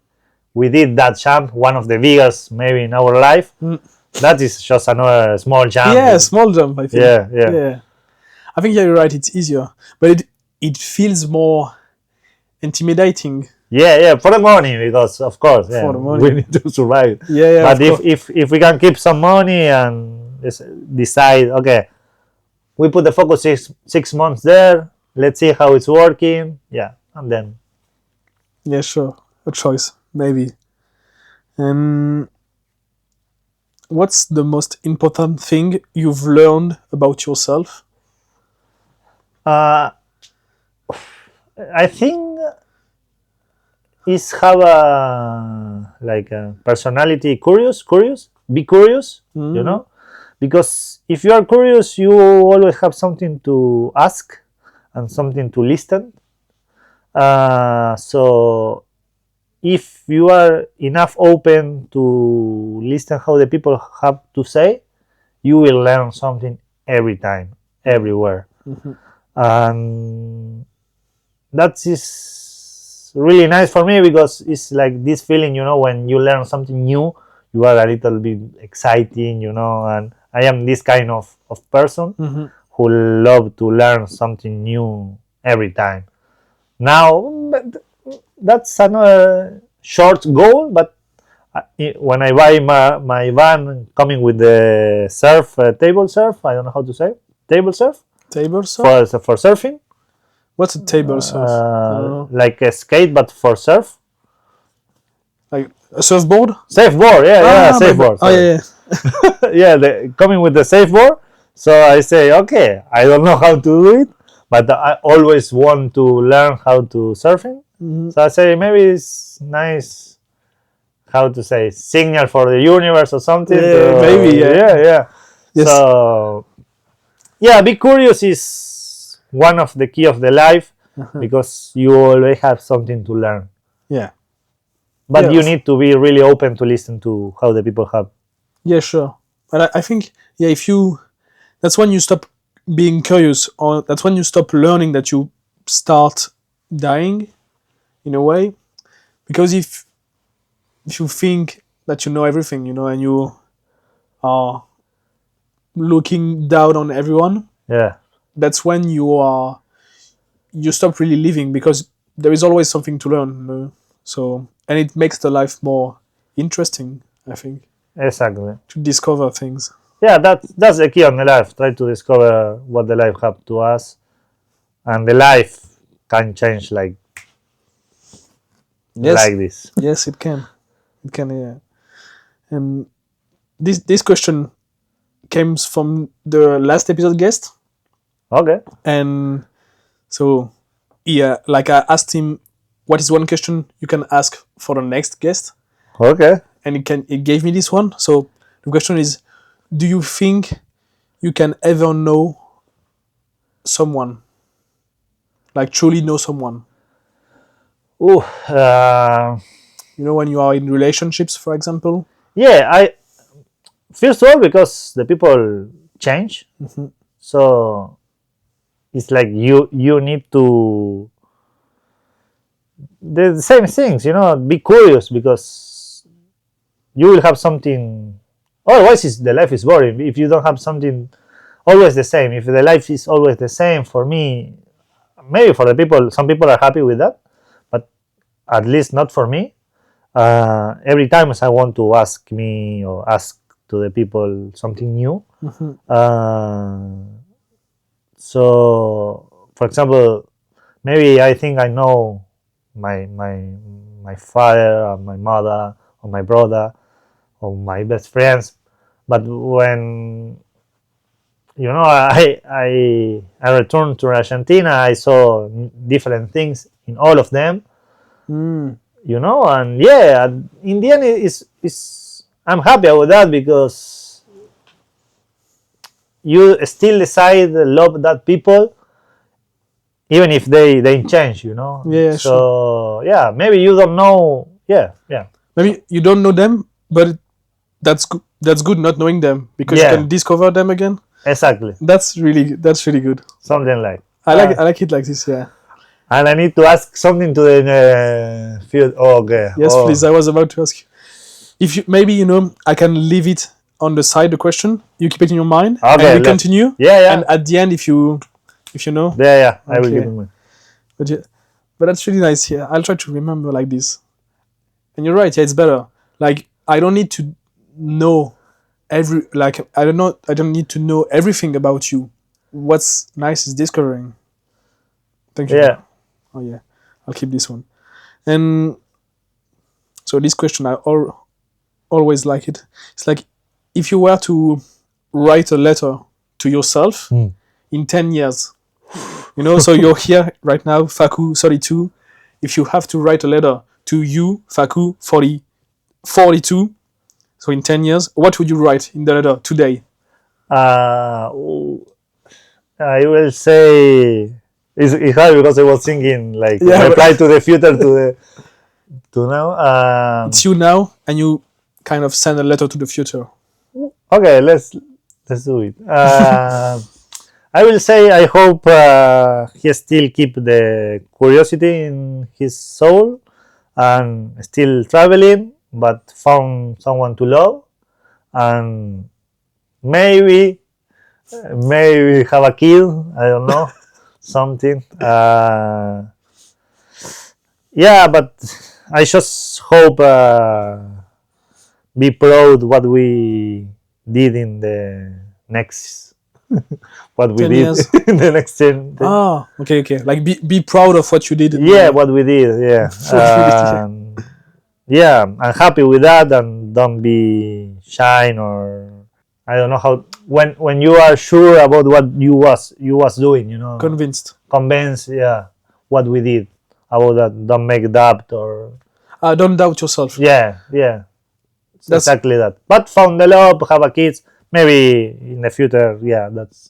we did that jump, one of the biggest maybe in our life. That is just another small jump. Yeah, small jump, I think. Yeah. I think you're right, it's easier, but it feels more intimidating. Yeah, for the money, because of course, For the money. we need to survive. Yeah, but if we can keep some money and decide, okay, we put the focus 6 months there, let's see how it's working, and then. Yeah, sure, a choice, maybe. What's the most important thing you've learned about yourself? I think is have a personality curious, be curious, because if you are curious, you always have something to ask and something to listen. So if you are enough open to listen how the people have to say, you will learn something every time, everywhere. and that is really nice for me because it's like this feeling, when you learn something new, you are a little bit exciting, and I am this kind of person who love to learn something new every time. Now, that's another short goal, but when I buy my van coming with the table surf, I don't know how to say table surf Table surf? for surfing, What's a table surf? I don't know. like a skate but for surf. Like a surfboard? Surfboard, yeah, surfboard. Oh, yeah, yeah. Yeah, coming with the surfboard. So I say, okay, I don't know how to do it, but I always want to learn how to surfing. So I say maybe it's nice, how to say, signal for the universe or something. Yeah, maybe, yeah. Yeah. Yes. So yeah, be curious is one of the key of the life because you always have something to learn. Yeah. But Yeah. you need to be really open to listen to how the people have. Yeah, sure. But I think, yeah, that's when you stop being curious, or that's when you stop learning, that you start dying, in a way. Because if you think that you know everything, and you are looking down on everyone, Yeah. that's when you stop really living, because there is always something to learn. So, and it makes the life more interesting, I think, Exactly. to discover things. Yeah, that's the key on the life. Try to discover what the life have to us, and the life can change like Yes. this. Yes, it can. It can, yeah. And this question came from the last episode guest, Okay. and so yeah, like I asked him, what is one question you can ask for the next guest, Okay. and it gave me this one. So the question is, do you think you can ever know someone, like truly know someone? Ooh. When you are in relationships, for example. Yeah. First of all, because the people change, so it's like you need to the same things. Be curious because you will have something. Otherwise, the life is boring. If you don't have something always the same, if the life is always the same, for me, maybe for the people, some people are happy with that, but at least not for me. Every time I want to ask me or ask to the people something new. So, for example, maybe I think I know my father or my mother or my brother or my best friends, but when I returned to Argentina, I saw different things in all of them. And yeah, in the end, is I'm happy with that because you still decide love that people even if they change. Yeah, So yeah, maybe you don't know. Yeah. Maybe you don't know them, but that's good. That's good not knowing them, because you Yeah. can discover them again. Exactly. That's really good. Something like. I like it like this. Yeah. And I need to ask something to the field. Oh, okay. Yes, please. I was about to ask you. If you maybe I can leave it on the side, the question. You keep it in your mind, Okay, and we continue. Yeah. And at the end, if you know. Yeah. I will Okay. give him. But yeah, but that's really nice. Yeah, I'll try to remember like this. And you're right. Yeah, it's better. Like I don't need to know I don't need to know everything about you. What's nice is discovering. Thank you. Yeah. Oh yeah, I'll keep this one. And so this question, I always like it. It's like, if you were to write a letter to yourself in 10 years, so you're here right now, Facu 32. If you have to write a letter to you, Facu 42, so in 10 years, what would you write in the letter today? I will say it's hard because I was thinking like reply to the future to now. It's you now, and you kind of send a letter to the future. Okay, let's do it. I will say I hope he still keep the curiosity in his soul and still traveling, but found someone to love and maybe maybe have a kid. I don't know something. Yeah, but I just hope be proud what we did in the next what we 10 did years. in the next 10. Ah, okay. Like be proud of what you did. Yeah, what we did. Yeah, What you did, yeah. yeah, I'm happy with that, and don't be shy or I don't know how when you are sure about what you was doing, Convinced. convinced, yeah, what we did about that. Don't make doubt or Don't doubt yourself. yeah, it's That's exactly that. But found the love, have a kids, maybe in the future, yeah, that's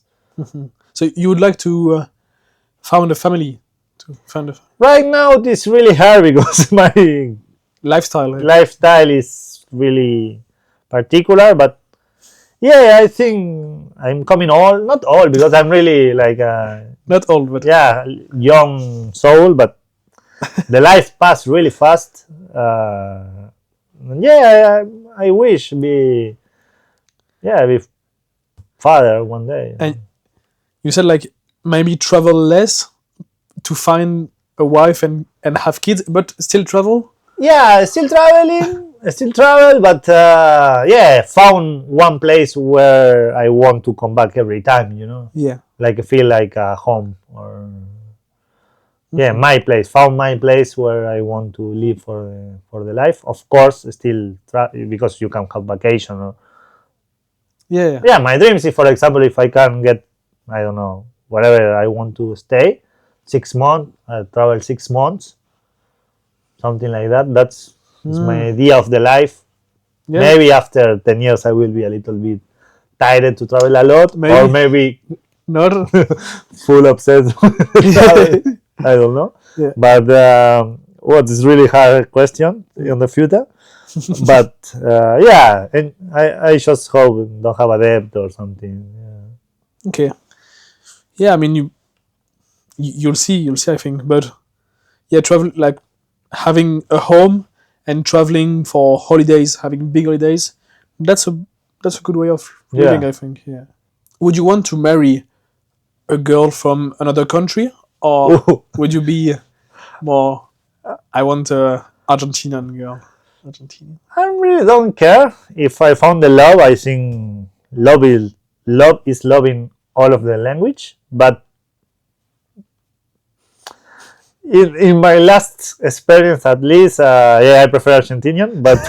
so you would like to found a family, to found a right now. It's really hard because my lifestyle. lifestyle is really particular, but yeah, I think I'm coming old. Not old because I'm really like Not all, but yeah, young soul, but the life passed really fast. Yeah, I wish be father one day. and you said like maybe travel less to find a wife and have kids, but still travel. Yeah, still traveling, still travel, but yeah, found one place where I want to come back every time. Yeah. Like feel like a home or yeah, my place. Found my place where I want to live for the life. Of course, still because you can have vacation. Or, Yeah. yeah, my dreams is, for example, if I can get, I don't know, wherever I want to stay, 6 months, travel 6 months, something like that. That's my idea of the life. Yeah. Maybe after 10 years, I will be a little bit tired to travel a lot, Maybe. or maybe Not. full obsessed with travel. I don't know. Yeah. But what is really hard question in the future. But yeah, and I just hope don't have a debt or something. Yeah. Okay. Yeah, I mean you'll see. I think, but yeah, travel like having a home and traveling for holidays, having big holidays. That's a good way of living. Yeah. I think. Yeah. Would you want to marry a girl from another country, or Ooh. would you be more? I want a Argentinian girl. Argentinian. I really don't care if I found the love. I think love is love in all of the language. But in my last experience, at least, yeah, I prefer Argentinian. But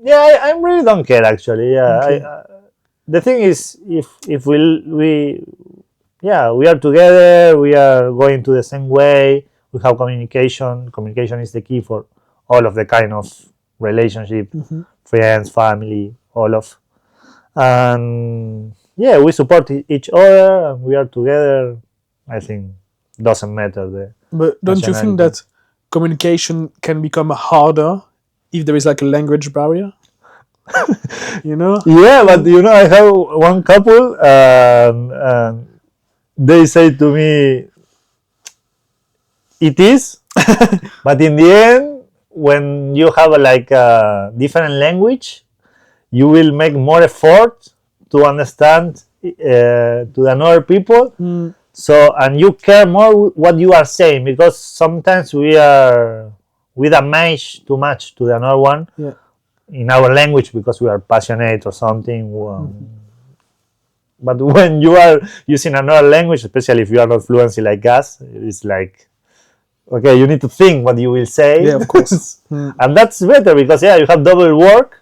yeah, I really don't care actually. Yeah, Okay. the thing is, if we yeah, we are together, we are going to the same way, we have communication is the key for all of the kind of relationship, friends, family, all of, and yeah, we support each other and we are together. I think doesn't matter the But don't you think nationality. that communication can become harder if there is like a language barrier? You know? Yeah, but I have one couple and they say to me it is, but in the end, when you have like a different language, you will make more effort to understand to another people. So, and you care more what you are saying, because sometimes we don't match too much to the another one Yeah. in our language because we are passionate or something. But when you are using another language, especially if you are not fluency like us, it's like, okay, you need to think what you will say. Yeah, of course. And that's better because, yeah, you have double work.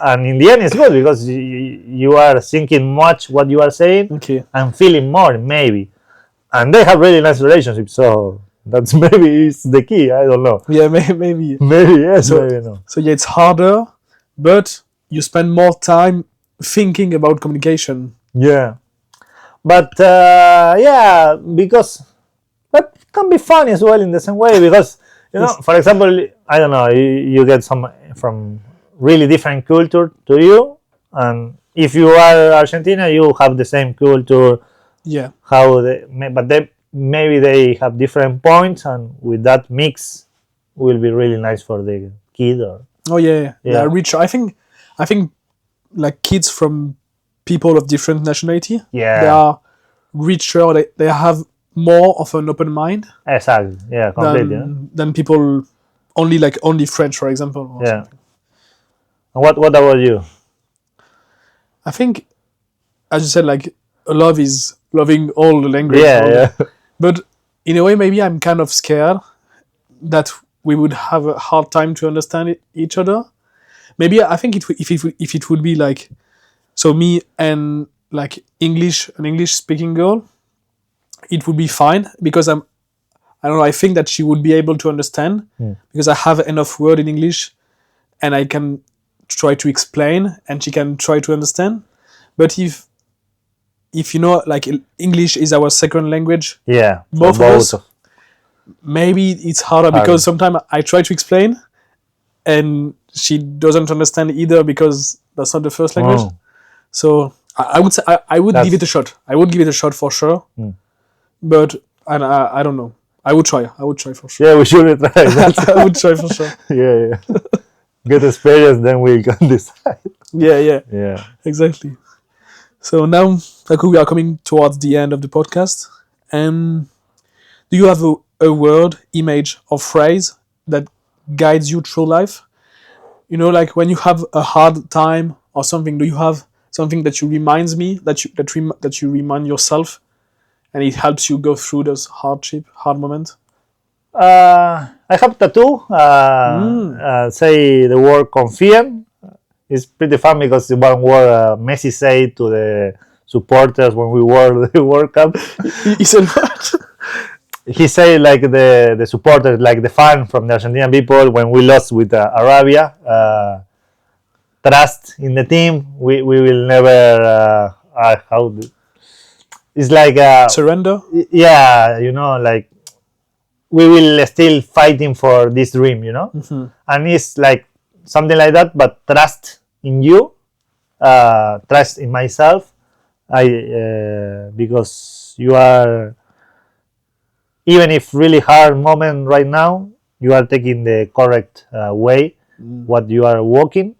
And in the end, it's good because you are thinking much what you are saying Okay. and feeling more, maybe. And they have really nice relationships, so that's maybe is the key. I don't know. Yeah, maybe. Maybe yes, So- maybe no. So yeah, it's harder, but you spend more time thinking about communication. Yeah, but yeah, because that can be fun as well in the same way because Yes. for example, I don't know, you get some from really different culture to you, and if you are Argentina, you have the same culture. Yeah. How they, but they maybe they have different points, and with that mix, will be really nice for the kid. Or Oh yeah. Yeah. They're richer. I think like kids from people of different nationality, Yeah. they are richer. They have more of an open mind exactly, yeah, completely. than people only French, for example. Or Yeah. something. And what about you? I think, as you said, like love is loving all the language. Yeah, yeah. But in a way, maybe I'm kind of scared that we would have a hard time to understand each other. Maybe I think if it would be like, so me and like an English speaking girl, it would be fine because I don't know, I think that she would be able to understand because I have enough word in English and I can try to explain and she can try to understand. But if like English is our second language, Yeah, both of us, maybe it's harder because sometimes I try to explain and she doesn't understand either because that's not the first language. Oh. So I would say I would give it a shot. I would give it a shot for sure. But I don't know. I would try for sure. Yeah, we should try. I would try for sure. Yeah. Get experience, then we can decide. Yeah. Exactly. So now, Facu, we are coming towards the end of the podcast. Do you have a word, image, or phrase that guides you through life? You know, like when you have a hard time or something, do you have something that you reminds me that you remind yourself, and it helps you go through those hard moments? I have tattoo. Say the word confíen. It's pretty fun because the one word Messi said to the supporters when we won the World Cup. He said what? He said like the supporters, like the fan from the Argentinian people when we lost with Arabia. Trust in the team. We will never. It's like Surrender. Yeah, like we will still fighting for this dream, and it's like something like that. But trust in you, trust in myself. Because you are, even if really hard moment right now, you are taking the correct way. What you are walking,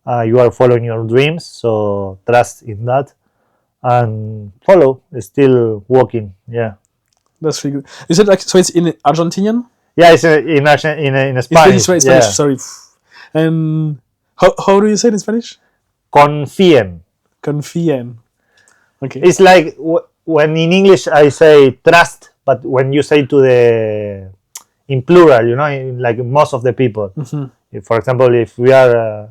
you are following your dreams. So trust in that and follow. Still walking. Yeah. That's really good. Is it like so? It's in Argentinian. Yeah, it's in Spanish. It's Spanish. Sorry. And how do you say it in Spanish? Confíen. Confíen. Okay. It's like when in English I say trust, but when you say to the in plural, like most of the people. If, for example, if we are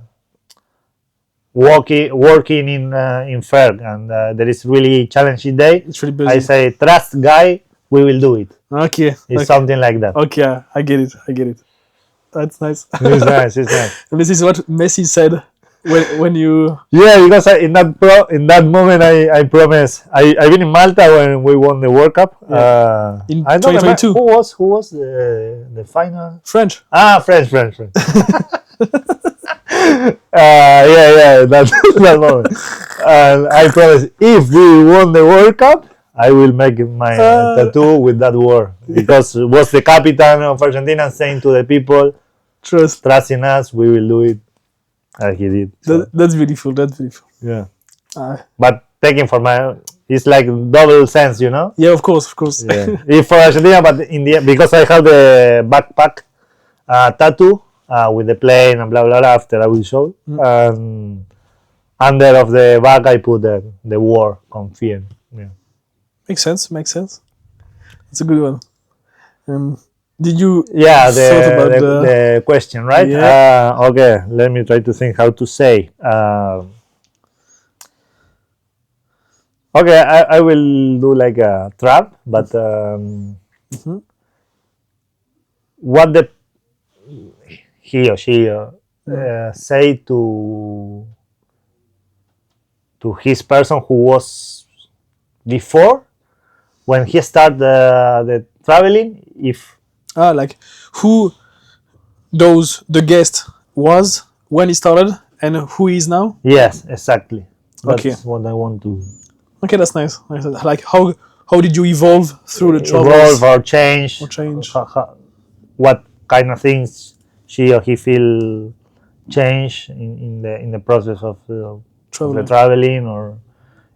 working in fair and there is really challenging day, it's really busy. I say trust, guy. We will do it. Okay. It's something like that. Okay, I get it. That's nice. It's nice. And this is what Messi said when you. Yeah, because in that moment I promised. I've been in Malta when we won the World Cup. In I don't 2022. remember who was the final? French. French. Yeah, that moment. And I promised if we won the World Cup, I will make my tattoo with that word because it was the captain of Argentina saying to the people, trust in us, we will do it. And he did. So. That's beautiful. Yeah. But taking for it's like double sense, Yeah, of course. Yeah. If for Argentina, but because I have the backpack tattoo with the plane and blah blah blah. After I will show. Under of the back I put the word confíen. Yeah. Makes sense. It's a good one. Did you thought about the question, right? Yeah. Okay, let me try to think how to say. Okay, I will do like a trap, but what he or she say to his person who was before when he started the traveling, if like who the guest was when he started and who he is now? Yes, exactly. That's Okay. what I want to Okay, that's nice. Like how did you evolve through the evolve travels or change. or change? What kind of things she or he feel change in the process of the Traveling. traveling, or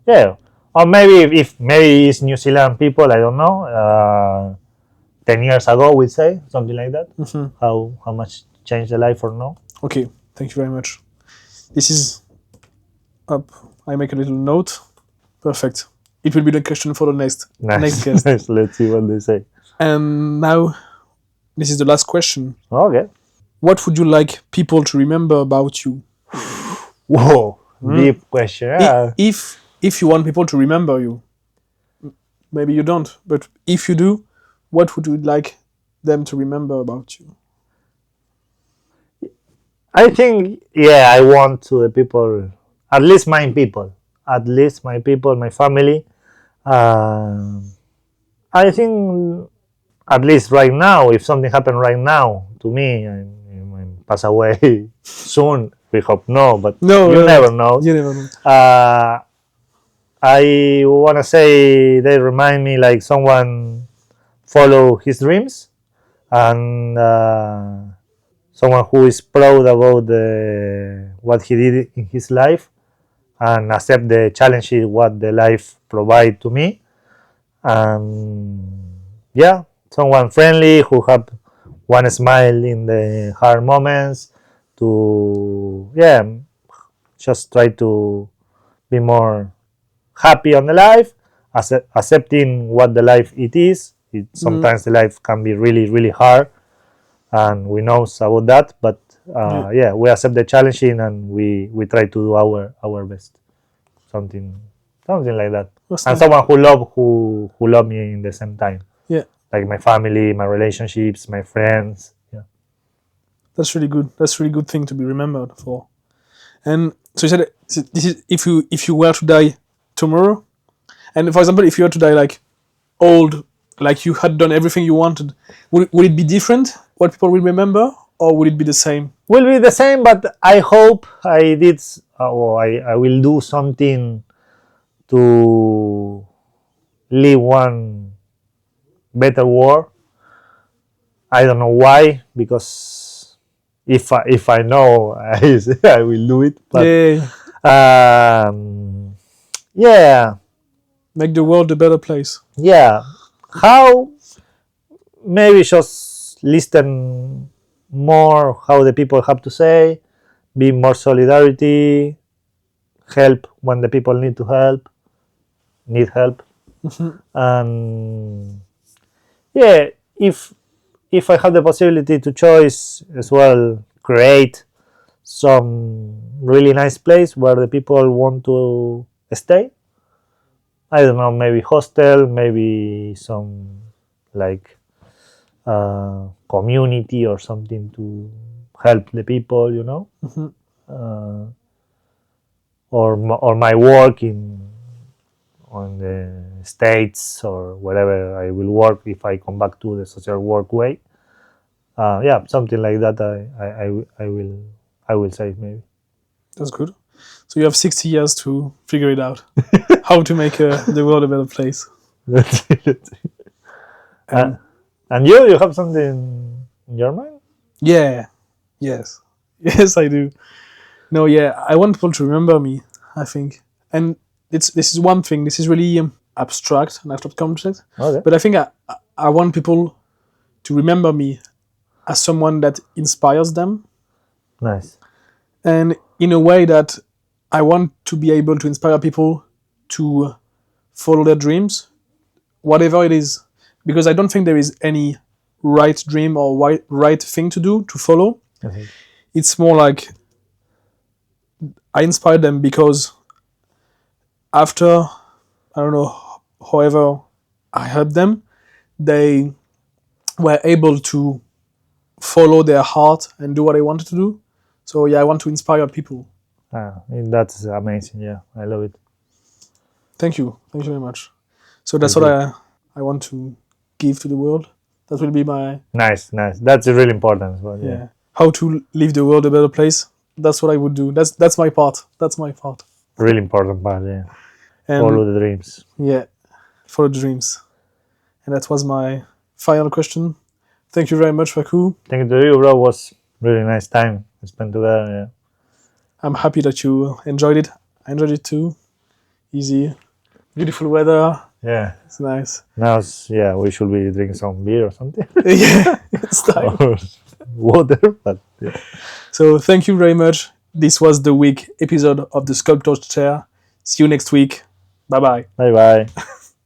yeah, or maybe if maybe it's New Zealand people, I don't know. 10 years ago, we'd say something like that. Mhm. How much changed the life or no? Okay, thank you very much. This is up. I make a little note. Perfect. It will be the question for the next Nice, guest. nice. Let's see what they say. And now this is the last question. Okay. What would you like people to remember about you? Whoa, deep question. Yeah. If you want people to remember you, maybe you don't, but if you do, what would you like them to remember about you? I think, yeah, I want to the people, at least my people, my family. I think at least right now, if something happened right now to me and pass away soon, we hope no, but No, you never know. You never know. Uh, I want to say they remind me like someone follow his dreams, and someone who is proud about what he did in his life and accept the challenges what the life provide to me. Yeah, someone friendly who have one smile in the hard moments, to yeah, just try to be more happy on the life, accepting what the life it is. Sometimes the life can be really really hard, and we know about that, but Yeah, yeah, we accept the challenging and we try to do our best, something something like that. that's And nice. someone who love me in the same time, Yeah, like my family, my relationships, my friends. Yeah. that's really good. That's a really good thing to be remembered for. And so you said this is if you were to die tomorrow, and for example, if you were to die like old, like you had done everything you wanted, would it be different? What people will remember, or would it be the same? Will be the same, but I hope I did, or I will do something to leave one better world. I don't know why, because if I know, I will do it. But Yeah, yeah, make the world a better place. yeah. How, maybe just listen more how the people have to say, be more solidarity, help when the people need help, and yeah, if I have the possibility to choose as well, create some really nice place where the people want to stay. I don't know, maybe hostel, maybe some like community or something to help the people, uh, or my work in on the states or wherever I will work if I come back to the social work way. Yeah, something like that. I will say maybe. That's good. So you have 60 years to figure it out how to make the world a better place. That's it. And And you have something in your mind? yeah, yes, yes, I do. No, yeah, I want people to remember me. I think, and this is one thing. This is really abstract and abstract concept, Okay. but I think I want people to remember me as someone that inspires them, Nice. and in a way that I want to be able to inspire people to follow their dreams, whatever it is, because I don't think there is any right dream or right thing to do to follow. Okay. It's more like I inspire them because after, I don't know, however I helped them, they were able to follow their heart and do what they wanted to do. So yeah, I want to inspire people. That's amazing. Yeah, I love it. Thank you very much. So that's Thank what you. I want to give to the world. That will be my Nice, nice. That's really important. But yeah. how to leave the world a better place. That's what I would do. That's my part. That's my part. Really important part. Yeah. And Follow the dreams. yeah, follow the dreams. And that was my final question. Thank you very much, Faku. Thank you to you, bro. It was really nice time we spent together. Yeah. I'm happy that you enjoyed it. I enjoyed it too. Easy, beautiful weather. Yeah. It's nice. Now, we should be drinking some beer or something, Yeah, it's time. or water. But yeah. So thank you very much. This was the week episode of the Sculptor Chair. See you next week. Bye bye. Bye bye.